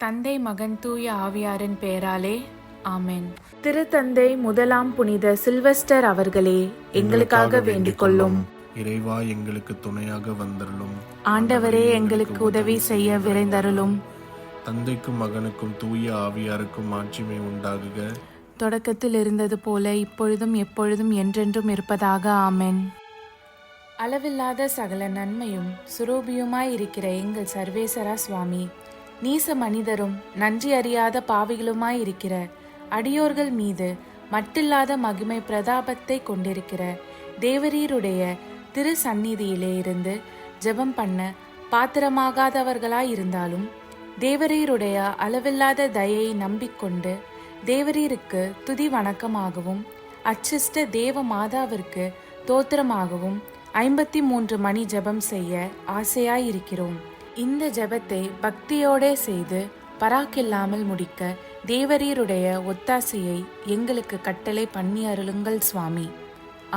தந்தை மகன் தூய ஆவியாரின் பெயராலே ஆமென். திருத்தந்தை முதலாம் புனித சில்வஸ்டர் அவர்களே, எங்களுக்காக வேண்டிக் கொள்ளும். இறைவா, எங்களுக்கு துணையாக வந்தருளும். ஆண்டவரே, எங்களுக்கு உதவி செய்ய விரைந்தருளும். தந்தைக்கும் மகனுக்கும் தூய ஆவியாருக்கும் மாட்சிமை உண்டாகுக. தொடக்கத்தில் இருந்தது போல இப்பொழுதும் எப்பொழுதும் என்றென்றும் இருப்பதாக ஆமென். அளவில்லாத சகல நன்மையும் சுரூபியுமாய் இருக்கிற எங்கள் சர்வேசரா சுவாமி, நீச மனிதரும் நன்றி அறியாத பாவிகளுமாய் இருக்கிற அடியோர்கள் மீது மட்டில்லாத மகிமை பிரதாபத்தை கொண்டிருக்கிற தேவரீருடைய திரு சந்நிதியிலே இருந்து ஜெபம் பண்ண பாத்திரமாகாதவர்களாய் இருந்தாலும் தேவரீருடைய அளவில்லாத தயையை நம்பிக்கொண்டு தேவரீருக்கு துதி வணக்கமாகவும் அச்சிஷ்ட தேவ மாதாவிற்கு தோத்திரமாகவும் 53 மணி ஜெபம் செய்ய ஆசையாயிருக்கிறோம். இந்த ஜெபத்தை பக்தியோடே செய்து பராக்கில்லாமல் முடிக்க தேவரீருடைய ஒத்தாசையை எங்களுக்கு கட்டளை பண்ணி அருளுங்கள் சுவாமி.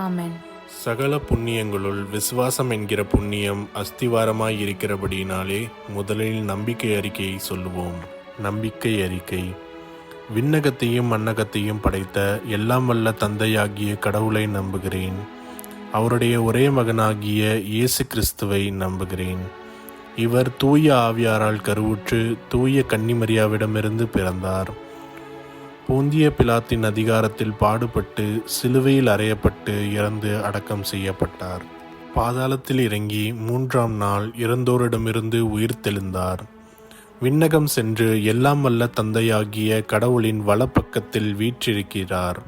ஆமென். சகல புண்ணியங்களுள் விசுவாசம் என்கிற புண்ணியம் அஸ்திவாரமாய் இருக்கிறபடியினாலே முதலில் நம்பிக்கை அறிக்கையை சொல்லுவோம். நம்பிக்கை அறிக்கை. விண்ணகத்தையும் மண்ணகத்தையும் படைத்த எல்லாம் வல்ல தந்தையாகிய கடவுளை நம்புகிறேன். அவருடைய ஒரே மகனாகிய இயேசு கிறிஸ்துவை நம்புகிறேன். இவர் தூய ஆவியாரால் கருவுற்று தூய கன்னிமரியாவிடமிருந்து பிறந்தார். போந்திய பிலாத்தின் அதிகாரத்தில் பாடுபட்டு சிலுவையில் அறையப்பட்டு இறந்து அடக்கம் செய்யப்பட்டார். பாதாளத்தில் இறங்கி 3ஆம் நாள் இறந்தோரிடமிருந்து உயிர் தெழுந்தார். விண்ணகம் சென்று எல்லாம் வல்ல தந்தையாகிய கடவுளின் வலப்பக்கத்தில் வீற்றிருக்கிறார்.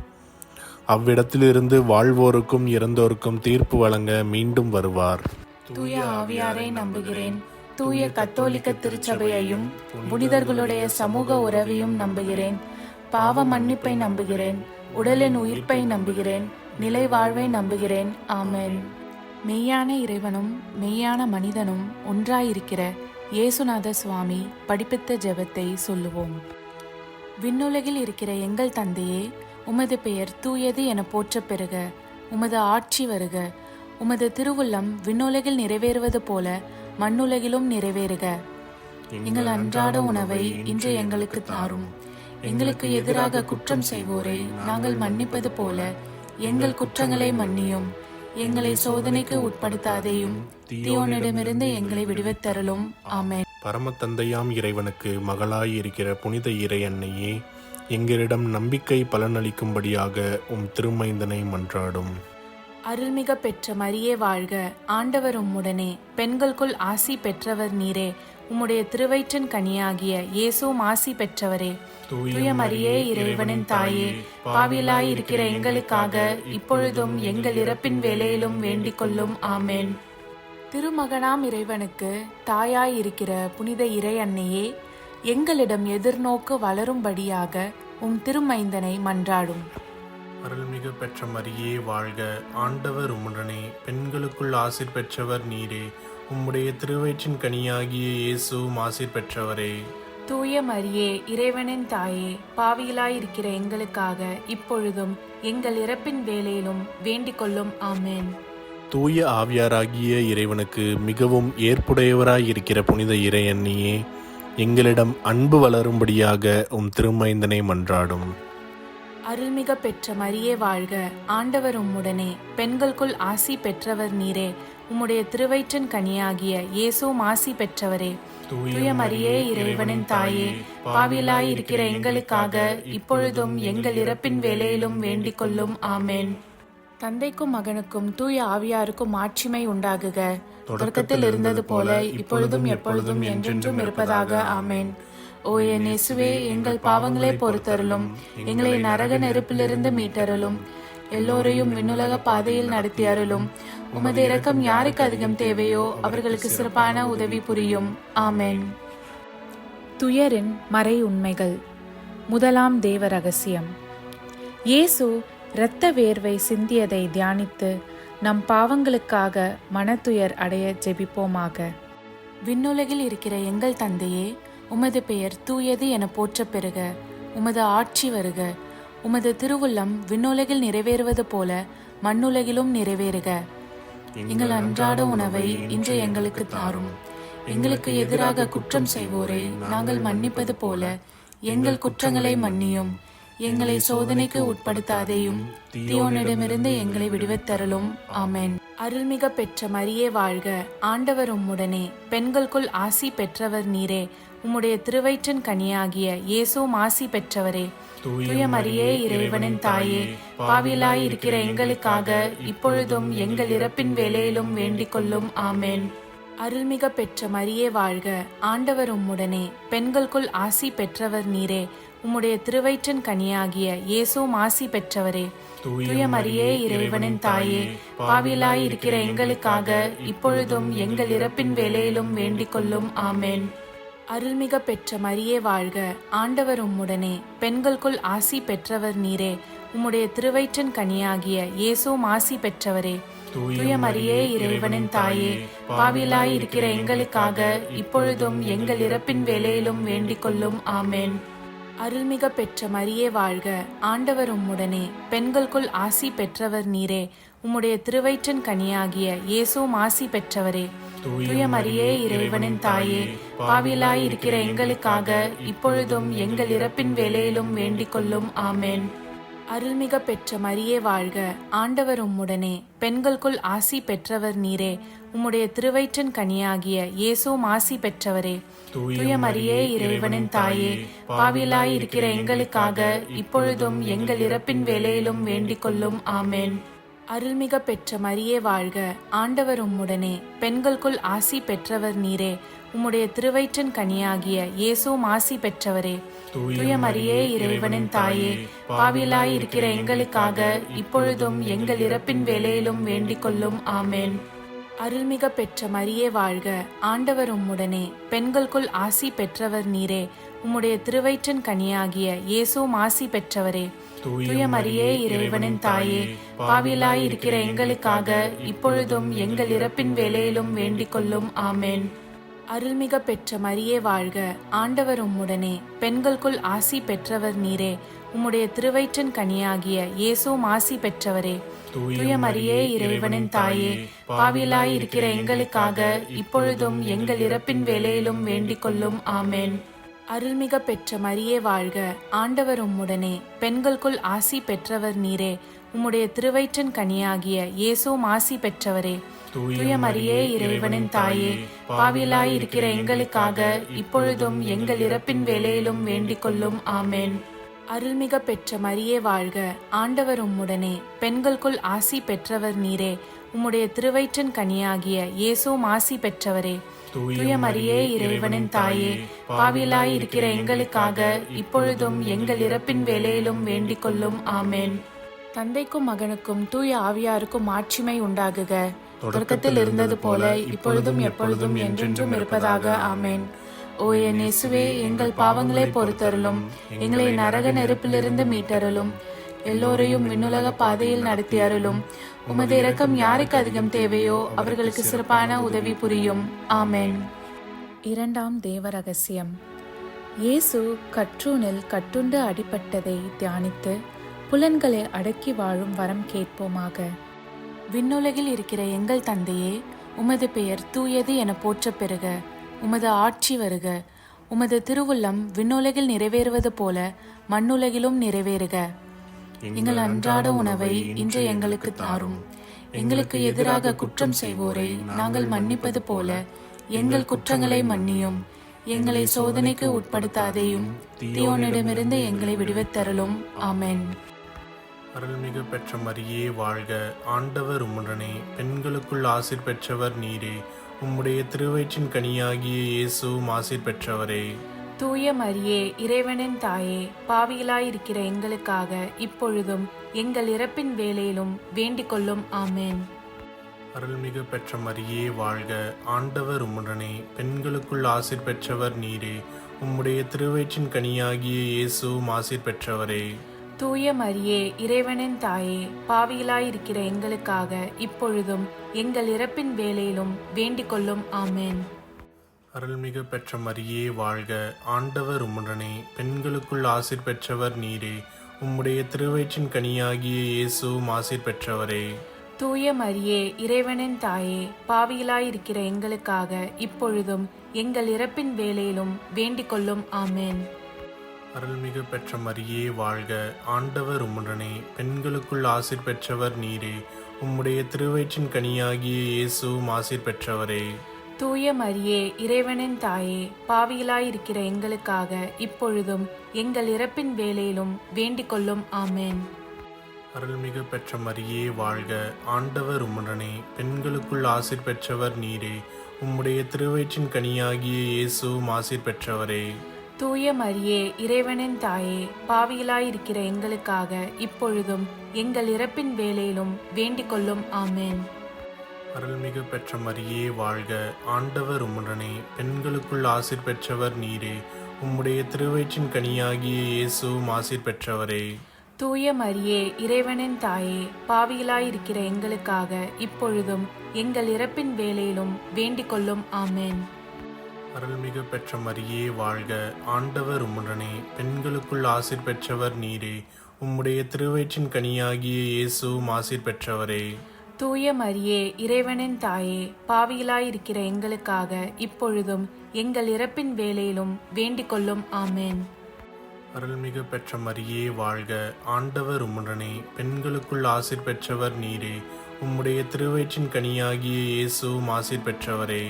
அவ்விடத்திலிருந்து வாழ்வோருக்கும் இறந்தோருக்கும் தீர்ப்பு வழங்க மீண்டும் வருவார். தூய ஆவியாரை நம்புகிறேன். தூய கத்தோலிக்க திருச்சபையையும் புனிதர்களுடைய சமூக உறவையும் நம்புகிறேன். பாவ மன்னிப்பை நம்புகிறேன். உடலின் உயிர்ப்பை நம்புகிறேன். நிலை வாழ்வை நம்புகிறேன். ஆமென். மெய்யான இறைவனும் மெய்யான மனிதனும் ஒன்றாயிருக்கிற இயேசுநாத சுவாமி படிப்பித்த ஜெபத்தை சொல்லுவோம். விண்ணுலகில் இருக்கிற எங்கள் தந்தையே, உமது பெயர் தூயது என போற்ற பெறுக. உமது ஆட்சி வருக. உமது திருவுள்ளம் விண்ணுலகில் நிறைவேறுவது போல மண்ணுலகிலும் நிறைவேறுக. எங்கள் அன்றாட உணவை இன்று எங்களுக்கு தாரும். எங்களுக்கு எதிராக குற்றம் செய்வோரை நாங்கள் மன்னிப்பது போல எங்கள் குற்றங்களை மன்னியும். எங்களை சோதனைக்கு உட்படுத்தாதேயும், தீயோனிடமிருந்து எங்களை விடுவித்தருளும். ஆமென். பரம தந்தையாம் இறைவனுக்கு மகளாய் இருக்கிற புனித இறை அன்னையே, எங்களிடம் நம்பிக்கை பலனளிக்கும்படியாக உம் திருமைந்தனை மன்றாடும். அருள்மிக பெற்ற மரியே வாழ்க. ஆண்டவர் உம்முடனே, பெண்களுக்குள் ஆசி பெற்றவர் நீரே. உம்முடைய திருவயிற்றின் கனியாகிய இயேசுவும் ஆசி பெற்றவரே. தூய மரியே, இறைவனின் தாயே, பாவியலாய் இருக்கிற எங்களுக்காக இப்பொழுதும் எங்கள் இறப்பின் வேளையிலும் வேண்டிக் கொள்ளும். ஆமென். திருமகனாம் இறைவனுக்கு தாயாய் இருக்கிற புனித இறை அன்னையே, எங்களிடம் எதிர்நோக்கு வளரும்படியாக உம் திருமைந்தனை மன்றாடும். அருள்மிகு பெற்ற மரியே வாழ்க. ஆண்டவர் உம்முடனே, பெண்களுக்குள் ஆசீர் பெற்றவர் நீரே. உம்முடைய திருவயிற்றின் கனியாகிய இயேசுவும் ஆசீர் பெற்றவரே. தூய மரியே, இறைவனின் தாயே, பாவியலாயிருக்கிற எங்களுக்காக இப்பொழுதும் எங்கள் இறப்பின் வேளையிலும் வேண்டிக் கொள்ளும். ஆமென். தூய ஆவியாராகிய இறைவனுக்கு மிகவும் ஏற்புடையவராயிருக்கிற புனித இறை அன்னியே, எங்களிடம் அன்பு வளரும்படியாக உம் திருமைந்தனை மன்றாடும். அருள்மிக பெற்ற மரியே வாழ்க. ஆண்டவர் உம்முடனே, பெண்களுக்குள் ஆசி பெற்றவர் நீரே. உம்முடைய திருவயிற்றின் கனியாகிய இயேசுவும் ஆசி பெற்றவரே. தூய மரியே, இறைவனின் தாயே, பாவியலாய் இருக்கிற எங்களுக்காக இப்பொழுதும் எங்கள் இறப்பின் வேளையிலும் வேண்டிக் கொள்ளும். ஆமென். தந்தைக்கும் மகனுக்கும் தூய ஆவியாருக்கும் மாட்சிமை உண்டாகுக. தொடக்கத்தில் இருந்தது போல இப்பொழுதும் எப்பொழுதும் என்றென்றும் இருப்பதாக. ஆமென். ஓ என் இயேசுவே, எங்கள் பாவங்களை பொறுத்தருளும். எங்களை நரக நெருப்பிலிருந்து மீட்டருளும். எல்லோரையும் விண்ணுலக பாதையில் நடத்தி அருளும். உமது இரக்கம் யாருக்கு அதிகம் தேவையோ அவர்களுக்கு சிறப்பான உதவி புரியும். ஆமென். துயரின் மறை உண்மைகள். முதலாம் தேவ ரகசியம். இயேசு இரத்த வேர்வை சிந்தியதை தியானித்து நம் பாவங்களுக்காக மனத்துயர் அடைய ஜெபிப்போமாக. விண்ணுலகில் இருக்கிற எங்கள் தந்தையே, உமது பெயர் தூயது என போற்ற பெறுக. உமது ஆட்சி வருக. உமது திருவுள்ளம் விண்ணுலகில் நிறைவேறுவது போல மண்ணுலகிலும் நிறைவேறுக. எங்கள் அன்றாட உணவை இன்று எங்களுக்கு தாரும். எங்களுக்கு எதிராக குற்றம் செய்வோரை நாங்கள் மன்னிப்பது போல எங்கள் குற்றங்களை மன்னியும். எங்களை சோதனைக்கு உட்படுத்தாதேயும், தீயோனிடமிருந்து எங்களை விடுவித்தருளும். ஆமென். அருள்மிக பெற்ற மரியே வாழ்க, ஆண்டவர் உம்முடனே, பெண்களுக்குள் ஆசி பெற்றவர் நீரே. உம்முடைய திருவயிற்றின் கனியாகிய இயேசுவும் ஆசி பெற்றவரே. தூய மரியே, இறைவனின் தாயே, பாவிலாய் இருக்கிற எங்களுக்காக இப்பொழுதும் எங்கள் இறப்பின் வேளையிலும் வேண்டிக் கொள்ளும். ஆமென். அருள்மிக பெற்ற மரியே வாழ்க, ஆண்டவர் உம்முடனே, பெண்களுக்குள் ஆசி பெற்றவர் நீரே. உம்முடைய திருவயிற்றின் கனியாகிய இயேசுவும் ஆசி பெற்றவரே. தூய மரியே, இறைவனின் தாயே, பாவிலாய் இருக்கிற எங்களுக்காக இப்பொழுதும் எங்கள் இறப்பின் வேளையிலும் வேண்டிக் கொள்ளும். ஆமென். அருள்மிக பெற்ற மரியே வாழ்க, ஆண்டவர் உம்முடனே, பெண்களுக்குள் ஆசி பெற்றவர் நீரே. உம்முடைய திருவயிற்றின் கனியாகிய இயேசுவும் ஆசி பெற்றவரே. தூய மரியே, இறைவனின் தாயே, பாவிலாய் இருக்கிற எங்களுக்காக இப்பொழுதும் எங்கள் இறப்பின் வேளையிலும் வேண்டிக் கொள்ளும். ஆமென். அருள்மிக பெற்ற மரியே வாழ்க, ஆண்டவர் உம்முடனே, பெண்களுக்குள் ஆசி பெற்றவர் நீரே. உம்முடைய திருவயிற்றின் கனியாகிய இயேசுவும் ஆசி பெற்றவரே. தூய மரியே, இறைவனின் தாயே, பாவிலாய் இருக்கிற எங்களுக்காக இப்பொழுதும் எங்கள் இறப்பின் வேளையிலும் வேண்டிக் கொள்ளும். ஆமென். அருள்மிக பெற்ற மரியே வாழ்க, ஆண்டவர் உம்முடனே, பெண்களுக்குள் ஆசி பெற்றவர் நீரே. உம்முடைய திருவயிற்றின் கனியாகிய இயேசுவும் ஆசி பெற்றவரே. தூய மரியே, இறைவனின் தாயே, பாவிலாய் இருக்கிற எங்களுக்காக இப்பொழுதும் எங்கள் இறப்பின் வேளையிலும் வேண்டிக் கொள்ளும். ஆமென். அருள்மிக பெற்ற மரியே வாழ்க, ஆண்டவர் உம்முடனே, பெண்களுக்குள் ஆசி பெற்றவர் நீரே. உம்முடைய திருவயிற்றின் கனியாகிய இயேசுவும் ஆசி பெற்றவரே. தூய மரியே, இறைவனின் தாயே, பாவிலாய் இருக்கிற எங்களுக்காக இப்பொழுதும் எங்கள் இறப்பின் வேளையிலும் வேண்டிக் கொள்ளும். ஆமென். அருள்மிக பெற்ற மரியே வாழ்க, ஆண்டவர் உம்முடனே, பெண்களுக்குள் ஆசி பெற்றவர் நீரே. உம்முடைய திருவயிற்றின் கனியாகிய இயேசுவும் ஆசி பெற்றவரே. தூய மரியே, இறைவனின் தாயே, பாவிலாய் இருக்கிற எங்களுக்காக இப்பொழுதும் எங்கள் இறப்பின் வேளையிலும் வேண்டிக் கொள்ளும். ஆமென். அருள்மிக பெற்ற மரியே வாழ்க, ஆண்டவர் உம்முடனே, பெண்களுக்குள் ஆசி பெற்றவர் நீரே. உம்முடைய திருவயிற்றின் கனியாகிய இயேசுவும் ஆசி பெற்றவரே. தூய மரியே, இறைவனின் தாயே, பாவிலாய் இருக்கிற எங்களுக்காக இப்பொழுதும் எங்கள் இறப்பின் வேளையிலும் வேண்டிக் கொள்ளும். ஆமென். அருள்மிக பெற்ற மரியே வாழ்க, ஆண்டவர் உம்முடனே, பெண்களுக்குள் ஆசி பெற்றவர் நீரே. உம்முடைய திருவயிற்றின் கனியாகிய இயேசுவும் ஆசி பெற்றவரே. தூய மரியே, இறைவனின் தாயே, பாவிலாய் இருக்கிற எங்களுக்காக இப்பொழுதும் எங்கள் இறப்பின் வேளையிலும் வேண்டிக் கொள்ளும். ஆமென். அருள்மிக பெற்ற மரியே வாழ்க, ஆண்டவர் உம்முடனே, பெண்களுக்குள் ஆசி பெற்றவர் நீரே. உம்முடைய திருவயிற்றின் கனியாகிய இயேசுவும் ஆசி பெற்றவரே. தூய மரியே, இறைவனின் தாயே, பாவிலாய் இருக்கிற எங்களுக்காக இப்பொழுதும் எங்கள் இறப்பின் வேளையிலும் வேண்டிக் கொள்ளும். ஆமென். தந்தைக்கும் மகனுக்கும் தூய ஆவியாருக்கும் மாட்சிமை உண்டாகுக. தொடக்கத்தில் இருந்தது போல இப்பொழுதும் எப்பொழுதும் என்றென்றும் இருப்பதாக. ஆமென். ஓ என் இயேசுவே, எங்கள் பாவங்களை பொறுத்தருளும், எங்களை நரக நெருப்பிலிருந்து மீட்டருளும், எல்லோரையும் விண்ணுலக பாதையில் நடத்தி அருளும். உமது இரக்கம் யாருக்கு அதிகம் தேவையோ அவர்களுக்கு சிறப்பான உதவி புரியும். ஆமென். இரண்டாம் தேவ ரகசியம். இயேசு கற்றூனில் கட்டுண்டு அடிபட்டதை தியானித்து புலன்களை அடக்கி வாழும் வரம் கேட்போமாக. விண்ணுலகில் இருக்கிற எங்கள் தந்தையே, உமது பெயர் தூயது என போற்ற பெறுக. உமது ஆட்சி வருக. உமது திருவுள்ளம் விண்ணுலகில் நிறைவேறுவது போல மண்ணுலகிலும் நிறைவேறுக. எங்கள் அன்றாட உணவை இன்று எங்களுக்கு தாரும். எங்களுக்கு எதிராக குற்றம் செய்வோரை நாங்கள் மன்னிப்பது போல எங்கள் குற்றங்களை மன்னியும். எங்களை சோதனைக்கு உட்படுத்தாதேயும், தீயோனிடமிருந்து எங்களை விடுவித்தருளும். ஆமென். அருள்மிகு பெற்ற மரியே வாழ்க, ஆண்டவர் உம்முடனே, பெண்களுக்குள் ஆசீர் பெற்றவர் நீரே. உம்முடைய திருவயிற்றின் கனியாகிய இயேசுவும் ஆசீர் பெற்றவரே. தூய மரியே, இறைவனின் தாயே, பாவிகளாயிருக்கிற எங்களுக்காக இப்பொழுதும் எங்கள் இறப்பின் வேளையிலும் வேண்டிக் கொள்ளும். ஆமென். அருள்மிகு பெற்ற மரியே வாழ்க, ஆண்டவர் உம்முடனே, பெண்களுக்குள் ஆசீர் பெற்றவர் நீரே. உம்முடைய திருவயிற்றின் கனியாகிய இயேசுவும் ஆசீர் பெற்றவரே. தூய மரியே, இறைவனின் தாயே, பாவிகளாயிருக்கிற எங்களுக்காக இப்பொழுதும் எங்கள் இறப்பின் வேளையிலும் வேண்டிக் கொள்ளும். ஆமென். அருள்மிகு பெற்ற மரியே வாழ்க, ஆண்டவர் உம்முடனே, பெண்களுக்குள் ஆசீர் பெற்றவர் நீரே. உம்முடைய திருவயிற்றின் கனியாகிய இயேசுவும் ஆசீர் பெற்றவரே. தூய மரியே, இறைவனின் தாயே, பாவிகளாயிருக்கிற எங்களுக்காக இப்பொழுதும் எங்கள் இறப்பின் வேளையிலும் வேண்டிக் கொள்ளும். ஆமென். அருள்மிகு பெற்ற மரியே வாழ்க. ஆண்டவர் உம்முடனே, பெண்களுக்குள் ஆசீர் பெற்றவர் நீரே. உம்முடைய திருவயிற்றின் கனியாகிய இயேசுவும் ஆசீர் பெற்றவரே. தூய மரியே, இறைவனின் தாயே, பாவிகளாயிருக்கிற எங்களுக்காக இப்பொழுதும் எங்கள் இறப்பின் வேளையிலும் வேண்டிக் கொள்ளும். ஆமென். அருள்மிகு பெற்ற மரியே வாழ்க. ஆண்டவர் உம்முடனே, பெண்களுக்குள் ஆசீர் பெற்றவர் நீரே. உம்முடைய திருவயிற்றின் கனியாகிய இயேசுவும் ஆசீர் பெற்றவரே. தூய மரியே, இறைவனின் தாயே, பாவிகளாயிருக்கிற எங்களுக்காக இப்பொழுதும் எங்கள் இறப்பின் வேளையிலும் வேண்டிக் கொள்ளும். ஆமென். அருள்மிகு பெற்ற மரியே வாழ்க. ஆண்டவர் உம்முடனே, பெண்களுக்குள் ஆசீர் பெற்றவர் நீரே. உம்முடைய திருவயிற்றின் கனியாகிய இயேசுவும் ஆசீர் பெற்றவரே. தூய மரியே, இறைவனின் தாயே, பாவிகளாயிருக்கிற எங்களுக்காக இப்பொழுதும் எங்கள் இறப்பின் வேளையிலும் வேண்டிக் கொள்ளும். ஆமென். அருள்மிகு பெற்ற மரியே வாழ்க. ஆண்டவர் உம்முடனே, பெண்களுக்குள் ஆசீர் பெற்றவர் நீரே. உம்முடைய திருவயிற்றின் கனியாகிய இயேசுவும் ஆசீர் பெற்றவரே. தூய மரியே, இறைவனின் தாயே, பாவிகளாயிருக்கிற எங்களுக்காக இப்பொழுதும் எங்கள் இறப்பின் வேளையிலும் வேண்டிக் கொள்ளும். ஆமென். அருள்மிகு பெற்ற மரியே வாழ்க. ஆண்டவர் உம்முடனே, பெண்களுக்குள் ஆசீர் பெற்றவர் நீரே. உம்முடைய திருவயிற்றின் கனியாகிய இயேசுவும் ஆசீர் பெற்றவரே.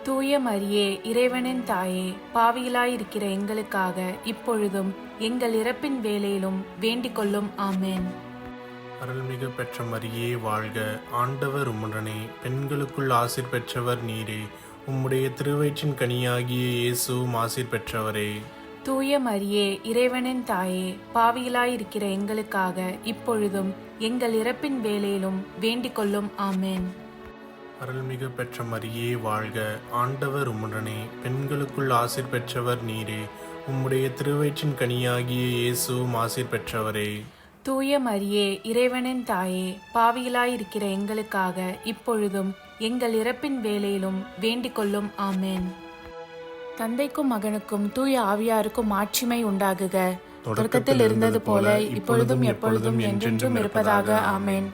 தூய மரியே, இறைவனின் தாயே, பாவிகளாயிருக்கிற எங்களுக்காக இப்பொழுதும் எங்கள் இறப்பின் வேளையிலும் வேண்டிக் கொள்ளும். ஆமென். அருள்மிகு பெற்ற மரியே வாழ்க. ஆண்டவர் உம்முடனே, பெண்களுக்குள் ஆசீர் பெற்றவர் நீரே. உம்முடைய திருவயிற்றின் கனியாகிய இயேசுவும் ஆசீர் பெற்றவரே. தூய மரியே, இறைவனின் தாயே, பாவிகளாயிருக்கிற எங்களுக்காக இப்பொழுதும் எங்கள் இறப்பின் வேளையிலும் வேண்டிக் கொள்ளும். ஆமென். அருள்மிகு பெற்ற மரியே வாழ்க. ஆண்டவர் உம்முடனே, பெண்களுக்குள் ஆசீர் பெற்றவர் நீரே. உம்முடைய திருவயிற்றின் கனியாகிய இயேசுவும் ஆசீர் பெற்றவரே. தூய மரியே, இறைவனின் தாயே, பாவிகளாயிருக்கிற எங்களுக்காக இப்பொழுதும் எங்கள் இறப்பின் வேளையிலும் வேண்டிக் கொள்ளும். ஆமென். தந்தைக்கும் மகனுக்கும் தூய ஆவியாருக்கும் ஆட்சிமை உண்டாகுக. தொடக்கத்தில் இருந்தது போல இப்பொழுதும் எப்பொழுதும் என்றென்றும் இருப்பதாக. ஆமென்.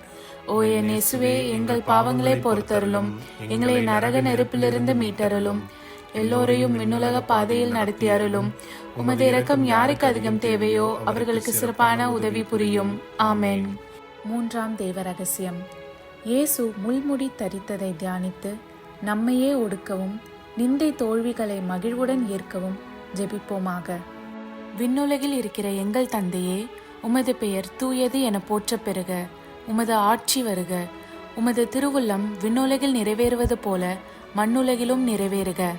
ஓ என் இயேசுவே, எங்கள் பாவங்களை பொறுத்தருளும், எங்களை நரக நெருப்பிலிருந்து மீட்டருளும், எல்லோரையும் விண்ணுலக பாதையில் நடத்தி அருளும். உமது இரக்கம் யாருக்கு அதிகம் தேவையோ அவர்களுக்கு சிறப்பான உதவி புரியும். ஆமென். மூன்றாம் தேவ ரகசியம். இயேசு முள்முடி தரித்ததை தியானித்து நம்மையே ஒடுக்கவும் நிந்தை தோல்விகளை மகிழ்வுடன் ஏற்கவும் ஜெபிப்போமாக. விண்ணுலகில் இருக்கிற எங்கள் தந்தையே, உமது பெயர் தூயது என போற்றப் பெறுக. உமது ஆட்சி வருக. உமது திருவுள்ளம் விண்ணுலகில் நிறைவேறுவது போல மண்ணுலகிலும் நிறைவேறுக.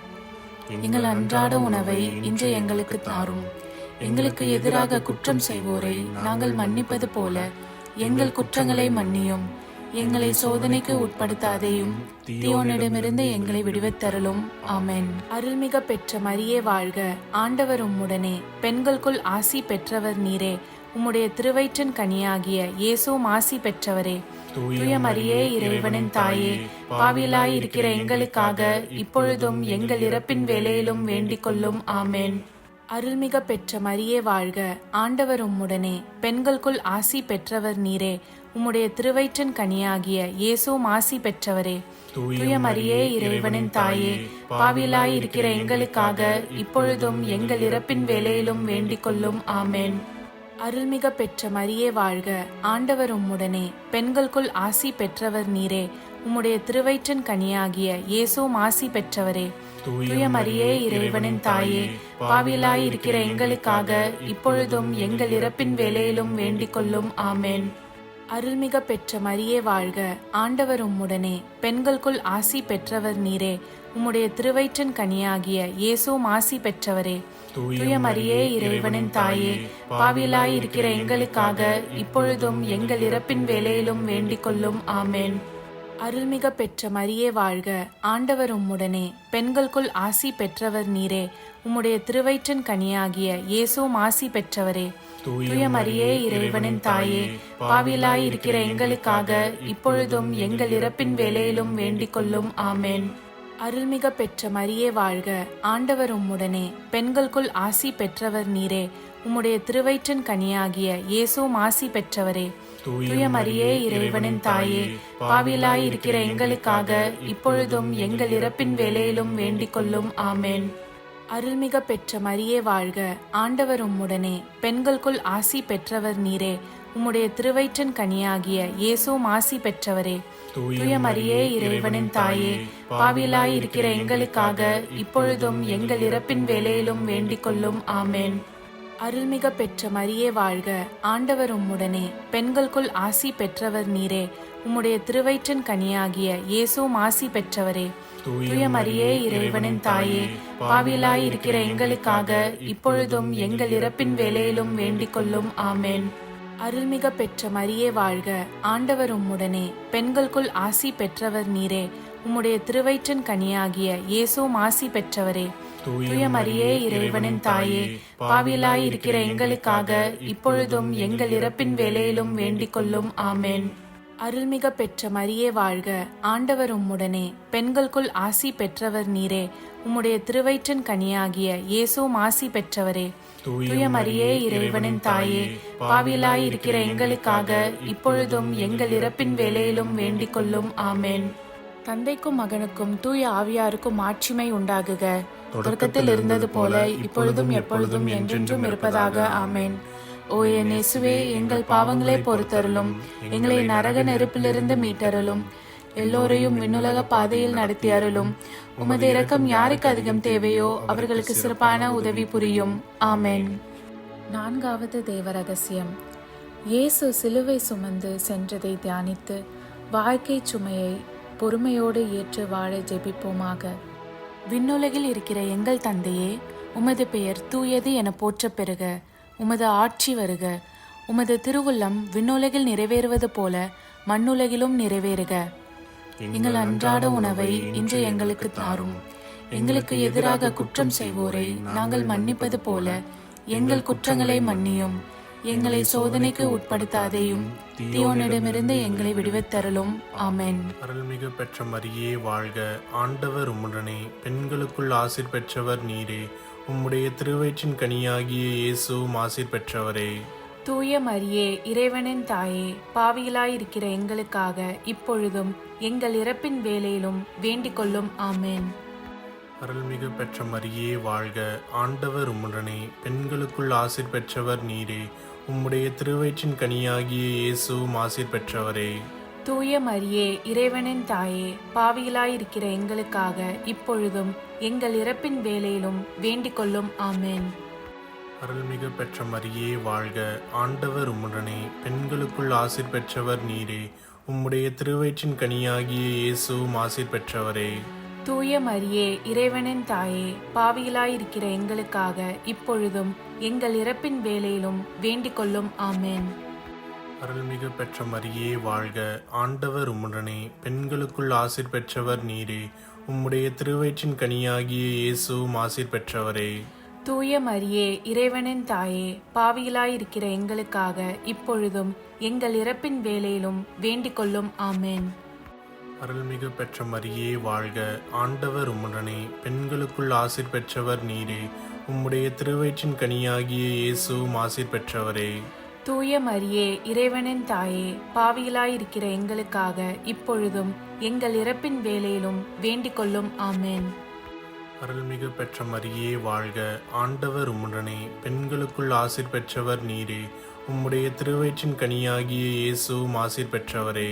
எங்கள் அன்றாட உணவை இன்று எங்களுக்கு தாரும். எங்களுக்கு எதிராக குற்றம் செய்வோரை நாங்கள் மன்னிப்பது போல எங்கள் குற்றங்களை மன்னியும். எங்களை சோதனைக்கு உட்படுத்தாதேயும், தீயோனிடமிருந்து எங்களை விடுவித்தருளும். ஆமென். அருள்மிக பெற்ற மரியே வாழ்க. ஆண்டவர் உம்முடனே, பெண்களுக்குள் ஆசி பெற்றவர் நீரே. உம்முடைய திருவயிற்றின் கனியாகிய இயேசுவும் ஆசி பெற்றவரே. தூய மரியே, இறைவனின் தாயே, பாவிகளாயிருக்கிற எங்களுக்காக இப்பொழுதும் எங்கள் இறப்பின் வேளையிலும் வேண்டிக் கொள்ளும். ஆமென். அருள்மிக பெற்ற மரியே வாழ்க. ஆண்டவர் உம்முடனே, பெண்களுக்குள் ஆசி பெற்றவர் நீரே. உம்முடைய திருவயிற்றின் கனியாகிய இயேசுவும் ஆசி பெற்றவரே. தூய மரியே, இறைவனின் தாயே, பாவிகளாயிருக்கிற எங்களுக்காக இப்பொழுதும் எங்கள் இறப்பின் வேளையிலும் வேண்டிக் கொள்ளும். ஆமென். அருள்மிக பெற்ற மரியே வாழ்க. ஆண்டவர் உம்முடனே, பெண்களுக்குள் ஆசி பெற்றவர் நீரே. உம்முடைய திருவயிற்றின் கனியாகிய இயேசுவும் ஆசி பெற்றவரே. தூய மரியே, இறைவனின் தாயே, பாவிகளாயிருக்கிற எங்களுக்காக இப்பொழுதும் எங்கள் இறப்பின் வேளையிலும் வேண்டிக் கொள்ளும். ஆமென். அருள்மிக பெற்ற மரியே வாழ்க. ஆண்டவர் உம்முடனே, பெண்களுக்குள் ஆசி பெற்றவர் நீரே. உம்முடைய திருவயிற்றின் கனியாகிய இயேசுவும் ஆசி பெற்றவரே. தூய மரியே, இறைவனின் தாயே, பாவிகளாயிருக்கிற எங்களுக்காக இப்பொழுதும் எங்கள் இறப்பின் வேளையிலும் வேண்டிக் கொள்ளும். ஆமென். அருள்மிக பெற்ற மரியே வாழ்க. ஆண்டவர் உம்முடனே, பெண்களுக்குள் ஆசி பெற்றவர் நீரே. உம்முடைய திருவயிற்றின் கனியாகிய இயேசுவும் ஆசி பெற்றவரே. தூய மரியே, இறைவனின் தாயே, பாவிகளாயிருக்கிற எங்களுக்காக இப்பொழுதும் எங்கள் இறப்பின் வேளையிலும் வேண்டிக் கொள்ளும். ஆமென். அருள்மிக பெற்ற மரியே வாழ்க. ஆண்டவர் உம்முடனே, பெண்களுக்குள் ஆசி பெற்றவர் நீரே. உம்முடைய திருவயிற்றின் கனியாகிய இயேசுவும் ஆசி பெற்றவரே. தூய மரியே இறைவனின் தாயே, பாவிகளாய் இருக்கிற எங்களுக்காக இப்பொழுதும் எங்கள் இறப்பின் வேளையிலும் வேண்டிக் கொள்ளும். ஆமென். அருள்மிக பெற்ற மரியே வாழ்க, ஆண்டவர் உம்முடனே, பெண்களுக்குள் ஆசி பெற்றவர் நீரே. உம்முடைய திருவயிற்றின் கனியாகிய இயேசுவும் ஆசி பெற்றவரே. தூய மரியே இறைவனின் தாயே, பாவிகளாய் இருக்கிற எங்களுக்காக இப்பொழுதும் எங்கள் இறப்பின் வேளையிலும் வேண்டிக் கொள்ளும். ஆமென். அருள்மிக பெற்ற மரியே வாழ்க, ஆண்டவர் உம்முடனே, பெண்களுக்குள் ஆசி பெற்றவர் நீரே. உம்முடைய திருவயிற்றின் கனியாகிய இயேசுவும் ஆசி பெற்றவரே. தூய மரியே இறைவனின் தாயே, பாவிகளாய் இருக்கிற எங்களுக்காக இப்பொழுதும் எங்கள் இறப்பின் வேளையிலும் வேண்டிக் கொள்ளும். ஆமென். அருள்மிக பெற்ற மரியே வாழ்க, ஆண்டவர் உம்முடனே, பெண்களுக்குள் ஆசி பெற்றவர் நீரே. உம்முடைய திருவயிற்றின் கனியாகிய இயேசுவும் ஆசி பெற்றவரே. தூய மரியே இறைவனின் தாயே, பாவிகளாய் இருக்கிற எங்களுக்காக இப்பொழுதும் எங்கள் இறப்பின் வேளையிலும் வேண்டிக் கொள்ளும். ஆமென். அருள்மிக பெற்ற மரியே வாழ்க, ஆண்டவர் உம்முடனே, பெண்களுக்குள் ஆசி பெற்றவர் நீரே. உம்முடைய திருவயிற்றின் கனியாகிய இயேசுவும் ஆசி பெற்றவரே. தூய மரியே இறைவனின் தாயே, பாவிகளாய் இருக்கிற எங்களுக்காக இப்பொழுதும் எங்கள் இறப்பின் வேளையிலும் வேண்டிக் கொள்ளும். ஆமென். தந்தைக்கும் மகனுக்கும் தூய ஆவியாருக்கும் ஆட்சிமை உண்டாகுக. தொடக்கத்தில் இருந்தது போல இப்பொழுதும் எப்பொழுதும் என்றென்றும் இருப்பதாக. ஆமென். ஓ என் இயேசுவே, எங்கள் பாவங்களை பொறுத்தருளும், எங்களை நரக நெருப்பிலிருந்து மீட்டருளும், எல்லோரையும் விண்ணுலக பாதையில் நடத்தி அருளும். உமது இரக்கம் யாருக்கு அதிகம் தேவையோ அவர்களுக்கு சிறப்பான உதவி புரியும். ஆமென். நான்காவது தேவ ரகசியம். இயேசு சிலுவை சுமந்து சென்றதை தியானித்து வாழ்க்கை சுமையை பொறுமையோடு ஏற்று வாழ ஜெபிப்போமாக. விண்ணுலகில் இருக்கிற எங்கள் தந்தையே, உமது பெயர் தூயது என போற்றப் பெறுக. உமது ஆட்சி வருக. உமது திருவுள்ளம் விண்ணுலகில் நிறைவேறுவது போல மண்ணுலகிலும் நிறைவேறுக. எங்கள் அன்றாட உணவை இன்று எங்களுக்கு தாரும். எங்களுக்கு எதிராக குற்றம் செய்வோரை நாங்கள் மன்னிப்பது போல எங்கள் குற்றங்களை மன்னியும். எங்களை சோதனைக்கு உட்படுத்தாதேயும், தீயோனிடமிருந்து எங்களை விடுவித்தருளும். ஆமென். அருள்மிகு பெற்ற மரியே வாழ்க, ஆண்டவர் உம்முடனே, பெண்களுக்குள் ஆசீர் பெற்றவர் நீரே. உம்முடைய திருவயிற்றின் கனியாகிய இயேசுவும் ஆசீர் பெற்றவரே. தூய மரியே இறைவனின் தாயே, பாவிகளாய் இருக்கிற எங்களுக்காக இப்பொழுதும் எங்கள் இறப்பின் வேளையிலும் வேண்டிக் கொள்ளும். ஆமென். அருள்மிகு பெற்ற மரியே வாழ்க, ஆண்டவர் உம்முடனே, பெண்களுக்குள் ஆசீர் பெற்றவர் நீரே. உம்முடைய திருவயிற்றின் கனியாகிய இயேசுவும் ஆசீர் பெற்றவரே. தூய மரியே இறைவனின் தாயே, பாவிகளாய் இருக்கிற எங்களுக்காக இப்பொழுதும் எங்கள் இறப்பின் வேளையிலும் வேண்டிக் கொள்ளும். ஆமென். அருள்மிகு பெற்ற மரியே வாழ்க, ஆண்டவர் உம்முடனே, பெண்களுக்குள் ஆசீர் பெற்றவர் நீரே. உம்முடைய திருவயிற்றின் கனியாகிய இயேசுவும் ஆசீர் பெற்றவரே. தூய மரியே இறைவனின் தாயே, பாவிகளாய் இருக்கிற எங்களுக்காக இப்பொழுதும் எங்கள் இறப்பின் வேளையிலும் வேண்டிக் கொள்ளும். ஆமென். அருள்மிகு பெற்ற மரியே வாழ்க, ஆண்டவர் உம்முடனே, பெண்களுக்குள் ஆசீர் பெற்றவர் நீரே. உம்முடைய திருவயிற்றின் கனியாகிய இயேசுவும் ஆசீர் பெற்றவரே. தூய மரியே இறைவனின் தாயே, பாவிகளாய் இருக்கிற எங்களுக்காக இப்பொழுதும் எங்கள் இறப்பின் வேளையிலும் வேண்டிக் கொள்ளும். ஆமென். அருள்மிகு பெற்ற மரியே வாழ்க, ஆண்டவர் உம்முடனே, பெண்களுக்குள் ஆசீர் பெற்றவர் நீரே. உம்முடைய திருவயிற்றின் கனியாகிய இயேசுவும் ஆசீர் பெற்றவரே. தூய மரியே இறைவனின் தாயே, பாவிகளாய் இருக்கிற எங்களுக்காக இப்பொழுதும் எங்கள் இறப்பின் வேளையிலும் வேண்டிக் கொள்ளும். ஆமென். அருள்மிகு பெற்ற மரியே வாழ்க, ஆண்டவர் உம்முடனே, பெண்களுக்குள் ஆசீர் பெற்றவர் நீரே. உம்முடைய திருவயிற்றின் கனியாகிய இயேசுவும் ஆசீர் பெற்றவரே.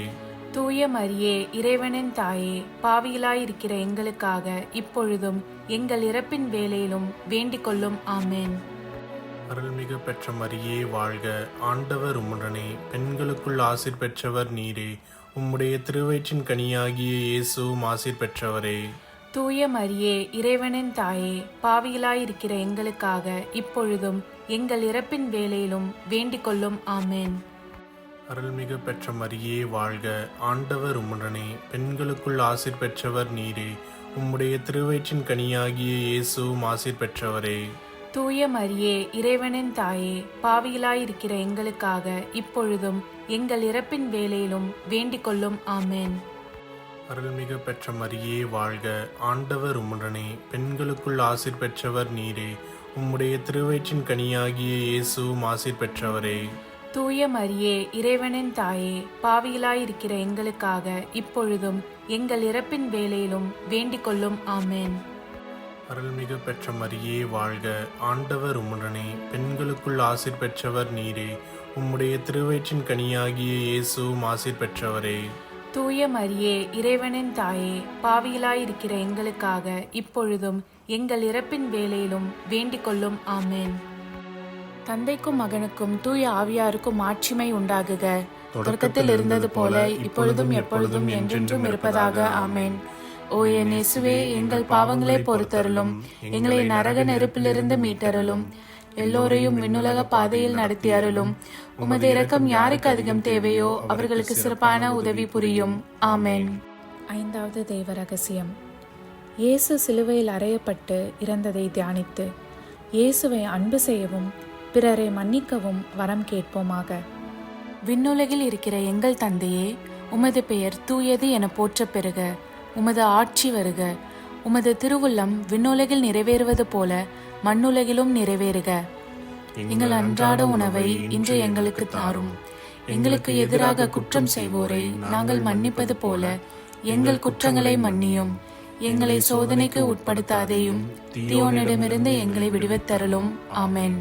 தூய மரியே இறைவனின் தாயே, பாவிகளாய் இருக்கிற எங்களுக்காக இப்பொழுதும் எங்கள் இறப்பின் வேளையிலும் வேண்டிக் கொள்ளும். ஆமென். அருள்மிகு பெற்ற மரியே வாழ்க, ஆண்டவர் உம்முடனே, பெண்களுக்குள் ஆசீர் பெற்றவர் நீரே. உம்முடைய திருவயிற்றின் கனியாகிய இயேசுவும் ஆசீர் பெற்றவரே. தூய மரியே இறைவனின் தாயே, பாவிகளாய் இருக்கிற எங்களுக்காக இப்பொழுதும் எங்கள் இறப்பின் வேளையிலும் வேண்டிக் கொள்ளும். ஆமென். அருள்மிகு பெற்ற மரியே வாழ்க, ஆண்டவர் உம்முடனே, பெண்களுக்குள் ஆசீர் பெற்றவர் நீரே. உம்முடைய திருவயிற்றின் கனியாகிய இயேசுவும் ஆசீர் பெற்றவரே. தூய மரியே இறைவனின் தாயே, பாவிகளாய் இருக்கிற எங்களுக்காக இப்பொழுதும் எங்கள் இறப்பின் வேளையிலும் வேண்டிக் கொள்ளும். ஆமென். அருள்மிகு பெற்ற மரியே வாழ்க, ஆண்டவர் உம்முடனே, பெண்களுக்குள் ஆசீர் பெற்றவர் நீரே. உம்முடைய திருவயிற்றின் கனியாகிய இயேசுவும் ஆசீர் பெற்றவரே. தூய மரியே, இறைவனின் தாயே, பாவிகளாயிருக்கிற எங்களுக்காக இப்பொழுதும் எங்கள் இறப்பின் வேளையிலும் வேண்டிக் கொள்ளும். ஆமென். அருள்மிகு பெற்ற மரியே வாழ்க, ஆண்டவர் உம்முடனே, பெண்களுக்குள் ஆசீர் பெற்றவர் நீரே. உம்முடைய திருவயிற்றின் கனியாகிய இயேசுவும் ஆசீர் பெற்றவரே. தூய மரியே, இறைவனின் தாயே, பாவிகளாயிருக்கிற எங்களுக்காக இப்பொழுதும் எங்கள் இறப்பின் வேளையிலும் வேண்டிக் கொள்ளும். ஆமென். தந்தைக்கும் மகனுக்கும் தூய ஆவியாருக்கும் மாட்சிமை உண்டாகுக. தொடக்கத்தில் இருந்தது போல இப்பொழுதும் எப்பொழுதும் என்றென்றும் இருப்பதாக. ஆமென். ஓ என் இயேசுவே, எங்கள் பாவங்களை பொறுத்தருளும், எங்களை நரக நெருப்பிலிருந்து மீட்டருளும், எல்லோரையும் விண்ணுலக பாதையில் நடத்தி அருளும். உமது இரக்கம் யாருக்கு அதிகம் தேவையோ அவர்களுக்கு சிறப்பான உதவி புரியும். ஆமென். ஐந்தாவது தெய்வ ரகசியம். இயேசு சிலுவையில் அறையப்பட்டு இறந்ததை தியானித்து இயேசுவை அன்பு செய்யவும் பிறரை மன்னிக்கவும் வரம் கேட்போமாக. விண்ணுலகில் இருக்கிற எங்கள் தந்தையே, உமது பெயர் தூயது என போற்றப் பெறுக. உமது ஆட்சி வருக. உமது திருவுள்ளம் விண்ணுலகில் நிறைவேறுவது போல மண்ணுலகிலும் நிறைவேறுக. எங்கள் அன்றாட உணவை இன்று எங்களுக்கு தாரும். எங்களுக்கு எதிராக குற்றம் செய்வோரை நாங்கள் மன்னிப்பது போல எங்கள் குற்றங்களை மன்னியும். எங்களை சோதனைக்கு உட்படுத்தாதேயும், தீயோனிடமிருந்து எங்களை விடுவித்தருளும். ஆமென்.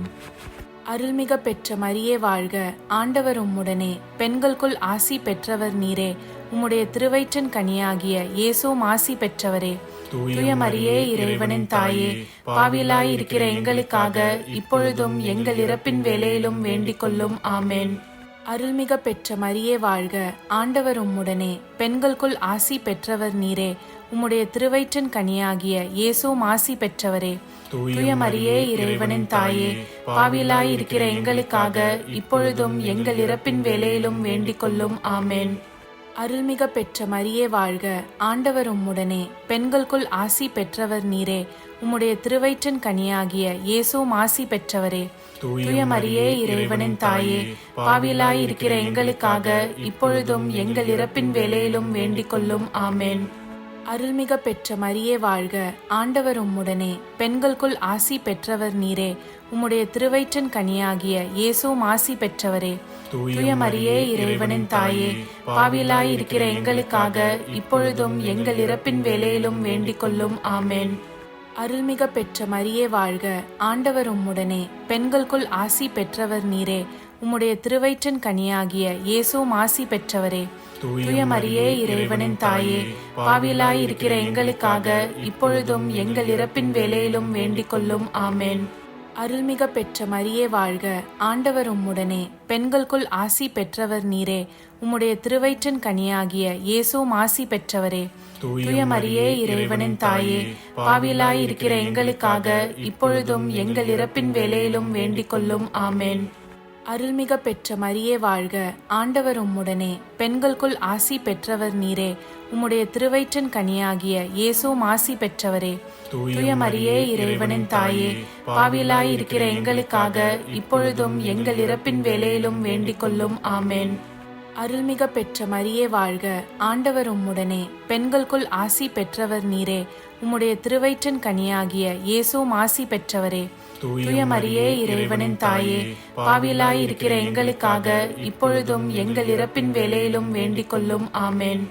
அருள்மிக பெற்ற மரியே வாழ்க, ஆண்டவர் உம்முடனே, பெண்களுக்குள் ஆசி பெற்றவர் நீரே. உம்முடைய திருவயிற்றின் கனியாகிய இயேசுவும் ஆசி பெற்றவரே. தூய மரியே, இறைவனின் தாயே, பாவிகளாயிருக்கிற எங்களுக்காக இப்பொழுதும் எங்கள் இறப்பின் வேளையிலும் வேண்டிக் கொள்ளும். ஆமென். அருள்மிக பெற்ற மரியே வாழ்க, ஆண்டவர் உம்முடனே, பெண்களுக்குள் ஆசி பெற்றவர் நீரே. உம்முடைய திருவயிற்றின் கனியாகிய இயேசுவும் ஆசி பெற்றவரே. தூய மரியே, இறைவனின் தாயே, பாவிகளாயிருக்கிற எங்களுக்காக இப்பொழுதும் எங்கள் இறப்பின் வேளையிலும் வேண்டிக் கொள்ளும். ஆமென். அருள்மிக பெற்ற மரியே வாழ்க, ஆண்டவர் உம்முடனே, பெண்களுக்குள் ஆசி பெற்றவர் நீரே. உம்முடைய திருவயிற்றின் கனியாகிய இயேசுவும் ஆசி பெற்றவரே. தூய மரியே, இறைவனின் தாயே, பாவிகளாயிருக்கிற எங்களுக்காக இப்பொழுதும் எங்கள் இறப்பின் வேளையிலும் வேண்டிக் கொள்ளும். ஆமென். அருள்மிக பெற்ற மரியே வாழ்க, ஆண்டவர் உம்முடனே, பெண்களுக்குள் ஆசி பெற்றவர் நீரே. உம்முடைய திருவயிற்றின் கனியாகிய இயேசுவும் ஆசி பெற்றவரே. தூய மரியே, இறைவனின் தாயே, பாவிகளாயிருக்கிற எங்களுக்காக இப்பொழுதும் எங்கள் இறப்பின் வேளையிலும் வேண்டிக் கொள்ளும். ஆமென். அருள்மிக பெற்ற மரியே வாழ்க, ஆண்டவர் உம்முடனே, பெண்களுக்குள் ஆசி பெற்றவர் நீரே. உம்முடைய திருவயிற்றின் கனியாகிய இயேசுவும் ஆசி பெற்றவரே. தூய மரியே, இறைவனின் தாயே, பாவிகளாயிருக்கிற எங்களுக்காக இப்பொழுதும் எங்கள் இறப்பின் வேளையிலும் வேண்டிக் கொள்ளும். ஆமென். அருள்மிக பெற்ற மரியே வாழ்க, ஆண்டவர் உம்முடனே, பெண்களுக்குள் ஆசி பெற்றவர் நீரே. உம்முடைய திருவயிற்றின் கனியாகிய இயேசுவும் ஆசி பெற்றவரே. தூய மரியே, இறைவனின் தாயே, பாவிகளாயிருக்கிற எங்களுக்காக இப்பொழுதும் எங்கள் இறப்பின் வேளையிலும் வேண்டிக் கொள்ளும். ஆமென். அருள்மிக பெற்ற மரியே வாழ்க, ஆண்டவர் உம்முடனே, பெண்களுக்குள் ஆசி பெற்றவர் நீரே. உம்முடைய திருவயிற்றின் கனியாகிய இயேசுவும் ஆசி பெற்றவரே. தூய மரியே, இறைவனின் தாயே, பாவிகளாயிருக்கிற எங்களுக்காக இப்பொழுதும் எங்கள் இறப்பின் வேளையிலும் வேண்டிக் கொள்ளும். ஆமென். அருள்மிக பெற்ற மரியே வாழ்க, ஆண்டவர் உம்முடனே, பெண்களுக்குள் ஆசி பெற்றவர் நீரே. உம்முடைய திருவயிற்றின் கனியாகிய இயேசுவும் ஆசி பெற்றவரே. தூய மரியே, இறைவனின் தாயே, பாவிகளாயிருக்கிற எங்களுக்காக இப்பொழுதும் எங்கள் இறப்பின் வேளையிலும் வேண்டிக் கொள்ளும். ஆமென்.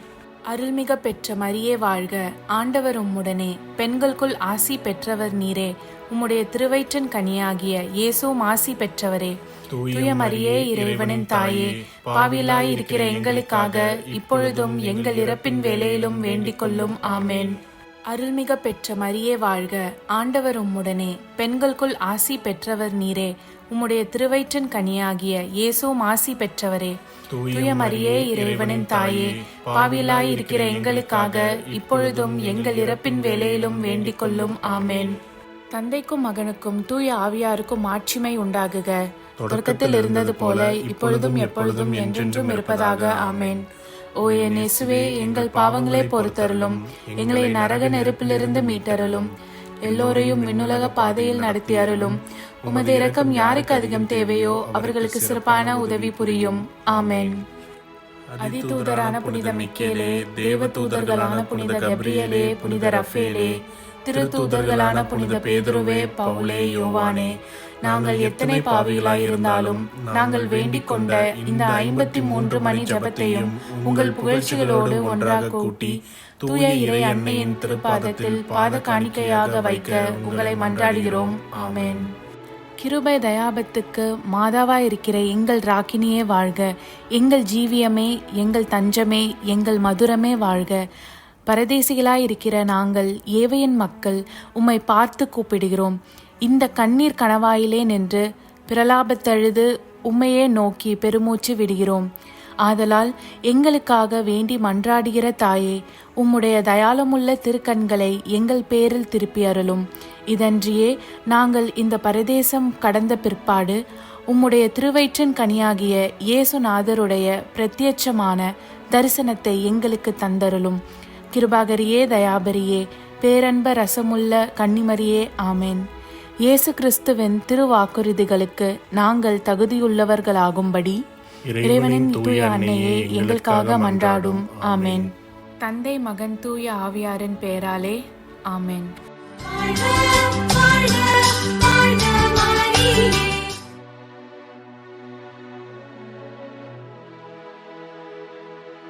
அருள்மிக பெற்ற மரியே வாழ்க, ஆண்டவர் உம்முடனே, பெண்களுக்குள் ஆசி பெற்றவர் நீரே. உம்முடைய திருவயிற்றின் கனியாகிய இயேசுவும் ஆசி பெற்றவரே. தூய மரியே, இறைவனின் தாயே, பாவிகளாயிருக்கிற எங்களுக்காக இப்பொழுதும் எங்கள் இறப்பின் வேளையிலும் வேண்டிக் கொள்ளும். ஆமென். அருள்மிக பெற்ற மரியே வாழ்க, ஆண்டவர் உம்முடனே, பெண்களுக்குள் ஆசி பெற்றவர் நீரே. உம்முடைய திருவயிற்றின் கனியாகிய இயேசுவும் ஆசி பெற்றவரே. தூய மரியே, இறைவனின் தாயே, பாவிகளாயிருக்கிற எங்களுக்காக இப்பொழுதும் எங்கள் இறப்பின் வேளையிலும் வேண்டிக் கொள்ளும். ஆமென். தந்தைக்கும் மகனுக்கும் தூய ஆவியாருக்கும் மாட்சிமை உண்டாகுக. தொடக்கத்தில் இருந்தது போல இப்பொழுதும் எப்பொழுதும் என்றென்றும் இருப்பதாக. ஆமென். ஓ என் இயேசுவே, எங்கள் பாவங்களை பொறுத்தருளும், எங்களை நரக நெருப்பிலிருந்து மீட்டருளும், எல்லோரையும் விண்ணுலக பாதையில் நடத்தி அருளும். உமது இரக்கம் யாருக்கு அதிகம் தேவையோ அவர்களுக்கு சிறப்பான உதவி புரியும். ஆமென். அதிதூதரான புனித மிக்கேலே, தேவ தூதர்களான புனித கப்ரியேலே, புனித ரஃபேலே, திருத்தூதர்களான புனித பேதுருவே, பவுலே, யோவானே, நாங்கள் எத்தனை பாவிகளாயிருந்தாலும் நாங்கள் வேண்டிக் கொண்ட இந்த 53 மணி ஜெபத்தையும் உங்கள் புகழ்ச்சிகளோடு ஒன்றாக கூட்டி தூய இறை அன்னையின் திருப்பாதத்தில் பாத காணிக்கையாக வைக்க உங்களை மன்றாடுகிறோம். ஆமென். கிருபை தயாபத்துக்கு மாதாவாயிருக்கிற எங்கள் ராக்கினியே வாழ்க. எங்கள் ஜீவியமே, எங்கள் தஞ்சமே, எங்கள் மதுரமே வாழ்க. பரதேசிகளாயிருக்கிற நாங்கள் ஏவையின் மக்கள் உம்மை பார்த்து கூப்பிடுகிறோம். இந்த கண்ணீர் கணவாயிலே நின்று பிரலாபத்தழுது உம்மையே நோக்கி பெருமூச்சு விடுகிறோம். ஆதலால் எங்களுக்காக வேண்டி மன்றாடுகிற தாயே, உம்முடைய தயாளமுள்ள திருக்கண்களை எங்கள் பேரில் திருப்பி அருளும். இதன்றியே நாங்கள் இந்த பரதேசம் கடந்த பிற்பாடு உம்முடைய திருவயிற்றின் கனியாகிய இயேசுநாதருடைய பிரத்யட்சமான தரிசனத்தை எங்களுக்கு தந்தருளும். கிருபாகரியே, தயாபரியே, பேரன்ப ரசமுள்ள கன்னிமரியே, ஆமேன். இயேசு கிறிஸ்துவின் திருவாக்குறுதிகளுக்கு நாங்கள் தகுதியுள்ளவர்களாகும்படி இறைவனின் தூய அன்னையே எங்களுக்காக மன்றாடும். ஆமேன். தந்தை, மகன், தூய ஆவியாரின் பெயராலே, ஆமேன்.